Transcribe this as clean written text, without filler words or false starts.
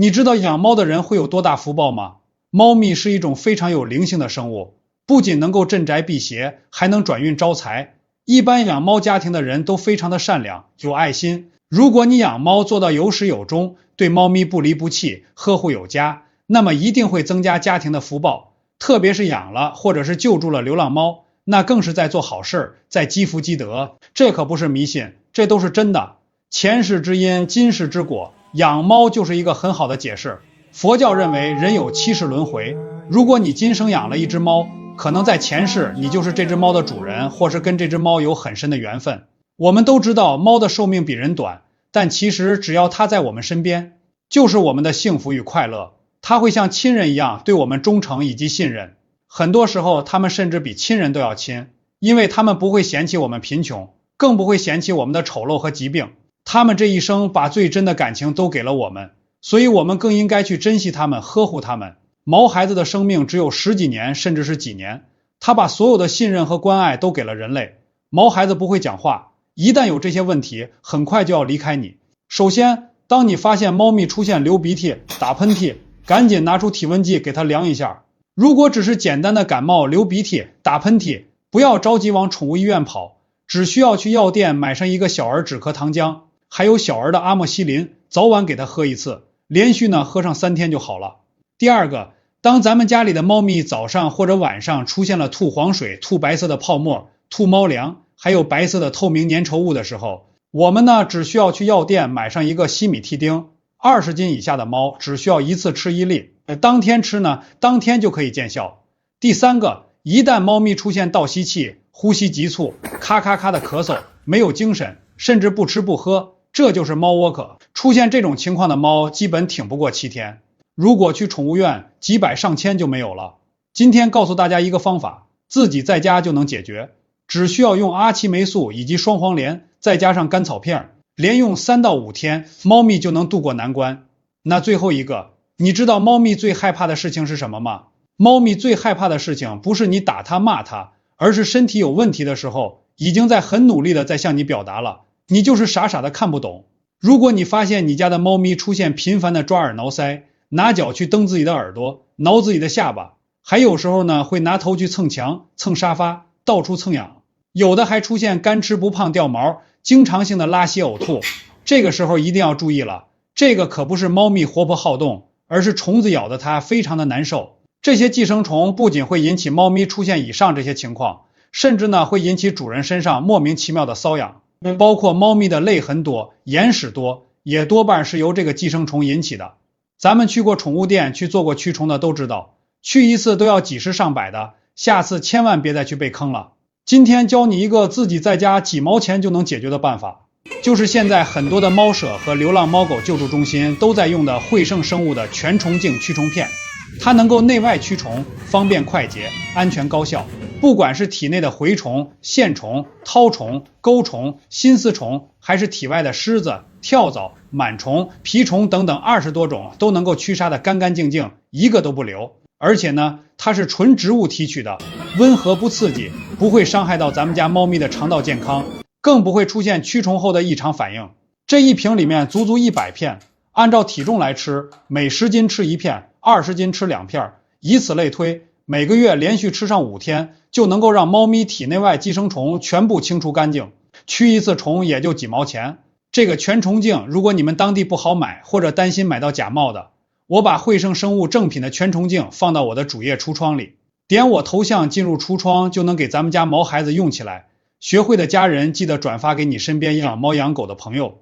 你知道养猫的人会有多大福报吗？猫咪是一种非常有灵性的生物，不仅能够镇宅辟邪，还能转运招财。一般养猫家庭的人都非常的善良，有爱心。如果你养猫做到有始有终，对猫咪不离不弃，呵护有加，那么一定会增加家庭的福报。特别是养了或者是救助了流浪猫，那更是在做好事，在积福积德。这可不是迷信，这都是真的。前世之因，今世之果，养猫就是一个很好的解释。佛教认为人有7世轮回，如果你今生养了一只猫，可能在前世你就是这只猫的主人，或是跟这只猫有很深的缘分。我们都知道猫的寿命比人短，但其实只要它在我们身边，就是我们的幸福与快乐。它会像亲人一样对我们忠诚以及信任，很多时候它们甚至比亲人都要亲，因为它们不会嫌弃我们贫穷，更不会嫌弃我们的丑陋和疾病。它们这一生把最真的感情都给了我们，所以我们更应该去珍惜它们，呵护它们。毛孩子的生命只有10几年，甚至是几年，他把所有的信任和关爱都给了人类。毛孩子不会讲话，一旦有这些问题，很快就要离开你。首先，当你发现猫咪出现流鼻涕、打喷嚏，赶紧拿出体温计给它量一下。如果只是简单的感冒、流鼻涕、打喷嚏，不要着急往宠物医院跑，只需要去药店买上一个小儿止咳糖浆，还有小儿的阿莫西林，早晚给它喝一次，连续喝上3天就好了。第二个，当咱们家里的猫咪早上或者晚上出现了吐黄水、吐白色的泡沫、吐猫粮，还有白色的透明粘稠物的时候，我们只需要去药店买上一个西米替丁，20斤以下的猫只需要一次吃1粒，当天吃当天就可以见效。第三个，一旦猫咪出现倒吸气、呼吸急促、咔咔咔的咳嗽、没有精神，甚至不吃不喝，这就是猫窝克。出现这种情况的猫基本挺不过7天，如果去宠物院，几百上千就没有了。今天告诉大家一个方法，自己在家就能解决，只需要用阿奇霉素以及双黄连，再加上甘草片，连用3到5天，猫咪就能度过难关。那最后一个，你知道猫咪最害怕的事情是什么吗？猫咪最害怕的事情不是你打它骂它，而是身体有问题的时候，已经在很努力的在向你表达了，你就是傻傻的看不懂。如果你发现你家的猫咪出现频繁的抓耳挠腮，拿脚去蹬自己的耳朵，挠自己的下巴，还有时候会拿头去蹭墙、蹭沙发，到处蹭痒，有的还出现干吃不胖掉毛，经常性的拉稀呕吐，这个时候一定要注意了，这个可不是猫咪活泼好动，而是虫子咬的它非常的难受。这些寄生虫不仅会引起猫咪出现以上这些情况，甚至会引起主人身上莫名其妙的瘙痒，包括猫咪的泪痕多、眼屎多，也多半是由这个寄生虫引起的。咱们去过宠物店去做过驱虫的都知道，去一次都要几十上百的，下次千万别再去被坑了。今天教你一个自己在家几毛钱就能解决的办法，就是现在很多的猫舍和流浪猫狗救助中心都在用的惠胜生物的全虫净驱虫片。它能够内外驱虫，方便快捷，安全高效。不管是体内的蛔虫、线虫、绦虫、钩虫、心丝虫，还是体外的虱子、跳蚤、螨虫、蜱虫等等20多种，都能够驱杀得干干净净，一个都不留。而且它是纯植物提取的，温和不刺激，不会伤害到咱们家猫咪的肠道健康，更不会出现驱虫后的异常反应。这一瓶里面足足100片，按照体重来吃，每10斤吃1片，20斤吃2片，以此类推，每个月连续吃上5天，就能够让猫咪体内外寄生虫全部清除干净。驱一次虫也就几毛钱。这个全虫净，如果你们当地不好买，或者担心买到假冒的，我把惠胜生物正品的全虫净放到我的主页橱窗里，点我头像进入橱窗，就能给咱们家毛孩子用起来。学会的家人记得转发给你身边养猫养狗的朋友。